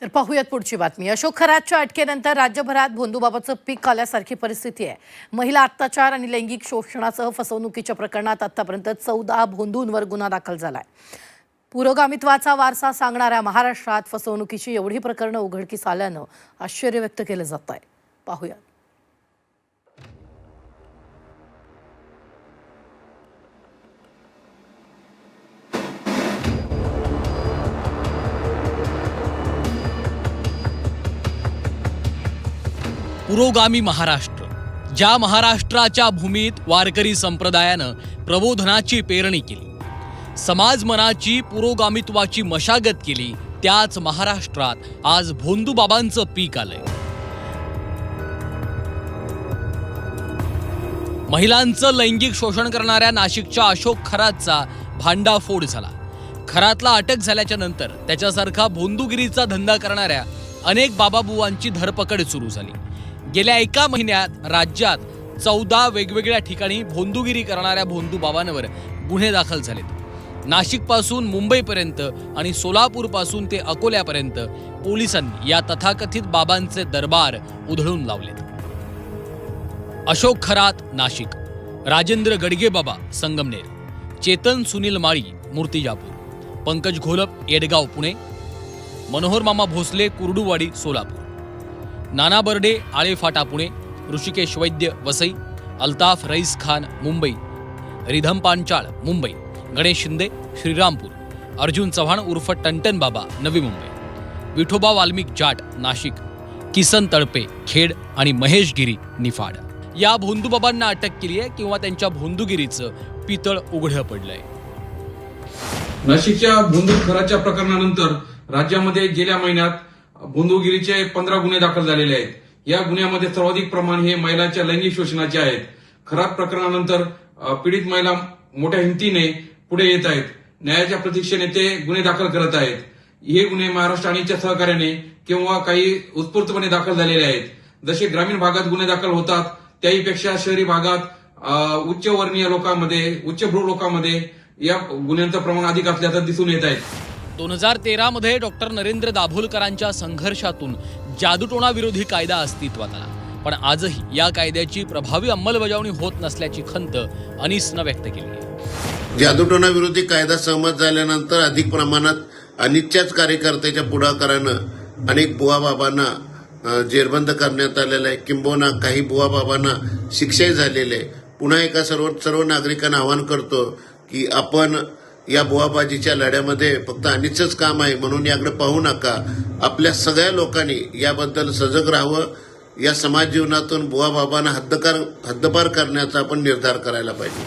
तर पाहूयात पुढची बातमी। अशोक खरातच्या अटकेनंतर राज्यभरात भोंदूबाबाचं पीक आल्यासारखी परिस्थिती आहे। महिला अत्याचार आणि लैंगिक शोषणासह फसवणुकीच्या प्रकरणात आतापर्यंत 14 भोंदूंवर गुन्हा दाखल झालाय। पुरोगामित्वाचा वारसा सांगणाऱ्या महाराष्ट्रात फसवणुकीची एवढी प्रकरणं उघडकीस आल्यानं आश्चर्य व्यक्त केलं जात आहे। पाहूयात। पुरोगामी महाराष्ट्र, ज्या महाराष्ट्राच्या भूमीत वारकरी संप्रदायानं प्रबोधनाची पेरणी केली, समाज मनाची पुरोगामित्वाची मशागत केली, त्याच महाराष्ट्रात आज भोंदूबाबांचं पीक आलंय। महिलांचं लैंगिक शोषण करणाऱ्या नाशिकच्या अशोक खरातचा भांडाफोड झाला। खरातला अटक झाल्याच्या नंतर त्याच्यासारखा भोंदूगिरीचा धंदा करणाऱ्या अनेक बाबाबुवांची धरपकड सुरू झाली। गेल्या एका महिन्यात राज्यात 14 वेगवेगळ्या ठिकाणी भोंदूगिरी करणाऱ्या भोंदूबाबांवर गुन्हे दाखल झालेत। नाशिकपासून मुंबईपर्यंत आणि सोलापूरपासून ते अकोल्यापर्यंत पोलिसांनी या तथाकथित बाबांचे दरबार उधळून लावलेत। अशोक खरात नाशिक, राजेंद्र गडगे बाबा संगमनेर, चेतन सुनील माळी मूर्तिजापूर, पंकज घोलप येडगाव पुणे, मनोहर मामा भोसले कुर्डुवाडी सोलापूर, नाना बर्डे आळेफाटा पुणे, ऋषिकेश वैद्य वसई, अल्ताफ रईस खान मुंबई, रिधम पांचाळ मुंबई, गणेश शिंदे श्रीरामपूर, अर्जुन चव्हाण उर्फ टंटन बाबा नवी मुंबई, विठोबा वाल्मिक जाट नाशिक, किसन तळपे खेड आणि महेश गिरी निफाड या भोंदूबाबांना अटक केली आहे किंवा त्यांच्या भोंदूगिरीचं पितळ उघडं पडलंय। नाशिकच्या भोंदू खराच्या प्रकरणानंतर राज्यामध्ये गेल्या महिन्यात भोंदूगिरीचे 15 गुन्हे दाखल झालेले आहेत। या गुन्ह्यामध्ये सर्वाधिक प्रमाण हे महिलांच्या लैंगिक शोषणाचे आहेत। खरात प्रकरणानंतर पीडित महिला मोठ्या हिमतीने पुढे येत आहेत, न्यायाच्या प्रतीक्षेने ते गुन्हे दाखल करत आहेत। हे गुन्हे महाराष्ट्र आणीच्या सहकार्याने किंवा काही उत्स्फूर्तपणे दाखल झालेले आहेत। जसे ग्रामीण भागात गुन्हे दाखल होतात त्याहीपेक्षा शहरी भागात उच्च वर्णीय लोकांमध्ये, उच्चभ्रू लोकांमध्ये या गुन्ह्यांचं प्रमाण अधिक असल्याचं दिसून येत आहे। 2013 मध्ये डॉक्टर नरेंद्र दाभोलकरांच्या संघर्षातून जादूटोणा विरोधी कायदा अस्तित्वात आला, पण आजही या कायद्याची प्रभावी अंमलबजावणी होत नसल्याची खंत अनीसनं व्यक्त केली आहे। जादूटोणा विरोधी कायदा सहमत झाल्यानंतर अधिक प्रमाणात अनिच्छाच कार्यकर्त्याच्या पुढाकारानं अनेक बुवा बाबांना जेरबंद करण्यात आलेलं आहे, किंबहुना काही बुवा बाबांना शिक्षाही झालेली आहे। पुन्हा एका सर्व नागरिकांना आवाहन करतो की आपण या बुवाबाजीच्या लढ्यामध्ये फक्त अनिच्छच काम आहे म्हणून याकडे पाहू नका। आपल्या सगळ्या लोकांनी याबद्दल सजग राहावं। या समाज जीवनातून बुवाबाबांना हद्दपार करण्याचा आपण निर्धार करायला पाहिजे।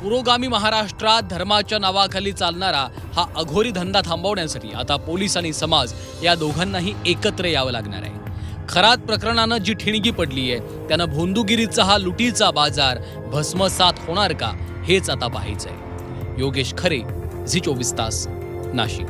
पुरोगामी महाराष्ट्रात धर्माच्या नावाखाली चालणारा हा अघोरी धंदा थांबवण्यासाठी आता पोलीस आणि समाज या दोघांनाही एकत्र यावं लागणार आहे। खरात प्रकरणानं जी ठिणगी पडली आहे त्यानं भोंदूगिरीचा हा लुटीचा बाजार भस्मसात होणार का हेच आता पाहायचंय। योगेश खरे, झी 24 तास, नाशिक।